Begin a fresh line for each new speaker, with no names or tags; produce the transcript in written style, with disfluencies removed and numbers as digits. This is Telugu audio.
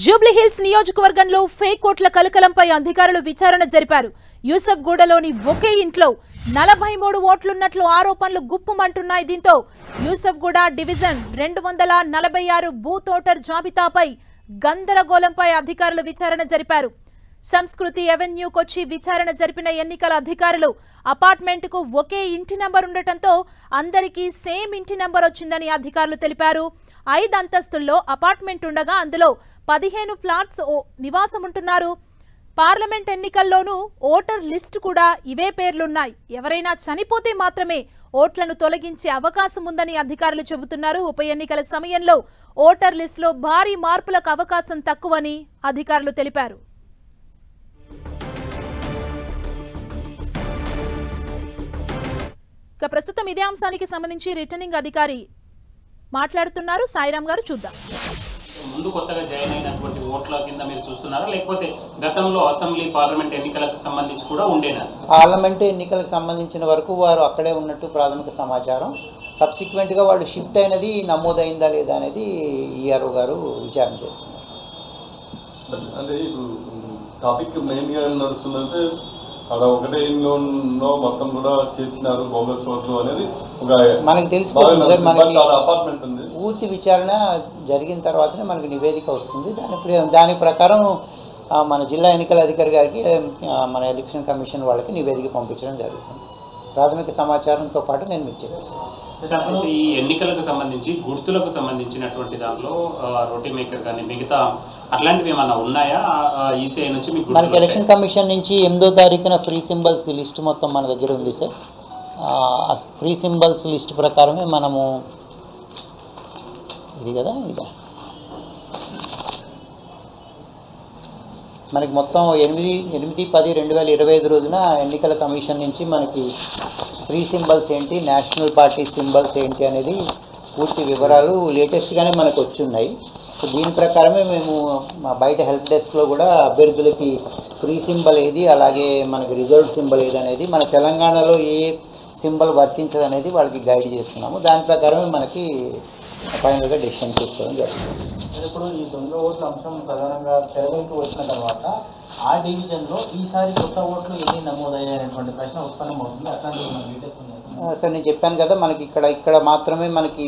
జూబ్లీహిల్స్ నియోజకవర్గంలో ఫేక్ ఓట్ల కలకలంపై అధికారులు విచారణ జరిపారు. యూసఫ్గూడలోని ఒకే ఇంట్లో 43 ఓట్లున్నట్లు ఆరోపణలు గుప్పుమంటున్నాయి. దీంతో యూసఫ్గూడ డివిజన్ 246 బూత్ ఓటర్ జాబితాపై గందరగోళంపై అధికారులు విచారణ జరిపారు. సంస్కృతి ఎవెన్యూకొచ్చి విచారణ జరిపిన ఎన్నికల అధికారులు అపార్ట్మెంట్కు ఒకే ఇంటి నంబర్ ఉండటంతో అందరికీ సేమ్ ఇంటి నంబర్ వచ్చిందని అధికారులు తెలిపారు. 5 అంతస్తుల్లో అపార్ట్మెంట్ ఉండగా అందులో 15 ఫ్లాట్స్ నివాసం ఉంటున్నారు. పార్లమెంట్ ఎన్నికల్లోనూ ఓటర్ లిస్ట్ కూడా ఇవే పేర్లున్నాయి. ఎవరైనా చనిపోతే మాత్రమే ఓట్లను తొలగించే అవకాశం ఉందని అధికారులు చెబుతున్నారు. ఉప ఎన్నికల సమయంలో ఓటర్ లిస్టులో భారీ మార్పులకు అవకాశం తక్కువని అధికారులు తెలిపారు. ఇక ప్రస్తుతం ఇదే అంశానికి సంబంధించి రిటర్నింగ్ అధికారి మాట్లాడుతున్నారు. సాయిరామ్ గారు, చూద్దాం.
ముందు కొత్తగా జాయిన్ అయినటువంటి ఓట్ల కింద మీరు చూస్తున్నారా, లేకపోతే గతంలో అసెంబ్లీ పార్లమెంట్ ఎన్నికలకు సంబంధించి కూడా ఉండేనా?
పార్లమెంట్ ఎన్నికలకు సంబంధించిన వరకు వారు అక్కడే ఉన్నట్టు ప్రాథమిక సమాచారం. సబ్సిక్వెంట్గా వాళ్ళు షిఫ్ట్ అయినది నమోదైందా లేదా అనేది ఈఆర్ఓ గారు విచారణ చేస్తున్నారు.
అంటే ఇప్పుడు టాపిక్ మెయిన్గా నడుస్తుందంటే అక్కడ ఒకటే ఇంట్లో మొత్తం కూడా చేర్చినారు బోగస్ ఓట్లు అనేది
మనకి తెలిసిపోతుంది సార్. మనకి
అపార్ట్మెంట్ ఉంది.
పూర్తి విచారణ జరిగిన తర్వాతనే మనకి నివేదిక వస్తుంది. దాని ప్రకారం మన జిల్లా ఎన్నికల అధికారి గారికి మన ఎలక్షన్ కమిషన్ వాళ్ళకి నివేదిక పంపించడం జరుగుతుంది. ప్రాథమిక సమాచారంతో పాటు నేను మీకు చెప్పేసాను.
ఈ ఎన్నికలకు సంబంధించి గుర్తులకు సంబంధించినటువంటి దాంట్లో రోటీ మేకర్ కానీ మిగతా అట్లాంటివి ఏమన్నా ఉన్నాయా ఈసీఐ నుంచి?
మనకి ఎలక్షన్ కమిషన్ నుంచి 8వ తారీఖున ఫ్రీ సింబల్స్ లిస్ట్ మొత్తం మన దగ్గర ఉంది సార్. ఫ్రీ సింబల్స్ లిస్ట్ ప్రకారమే మనము ఇది కదా ఇదా మనకి మొత్తం 8/10/2025 రోజున ఎన్నికల కమిషన్ నుంచి మనకి ఫ్రీ సింబల్స్ ఏంటి, నేషనల్ పార్టీ సింబల్స్ ఏంటి అనేది పూర్తి వివరాలు లేటెస్ట్గానే మనకు వచ్చి ఉన్నాయి. సో దీని ప్రకారమే మేము మా బయట హెల్ప్ డెస్క్లో కూడా అభ్యర్థులకి ఫ్రీ సింబల్ ఏది, అలాగే మనకి రిజర్వ్ సింబల్ ఏది అనేది, మన తెలంగాణలో ఏ సింబల్ వర్తించదు అనేది వాళ్ళకి గైడ్ చేస్తున్నాము. దాని ప్రకారమే మనకి ఫైనల్గా డెసిషన్ తీసుకోవడం జరుగుతుంది.
ఇప్పుడు ఈ దొంగ ఓట్ల అంశం ప్రధానంగా తెరవైపు వచ్చిన తర్వాత ఆ డివిజన్లో ఈసారి కొత్త ఓట్లు ఎన్ని నమోదయ్యాయనేటువంటి ప్రశ్న ఉత్పన్నమవుతుంది. అట్లాంటి
సార్ నేను చెప్పాను కదా, మనకి ఇక్కడ మాత్రమే మనకి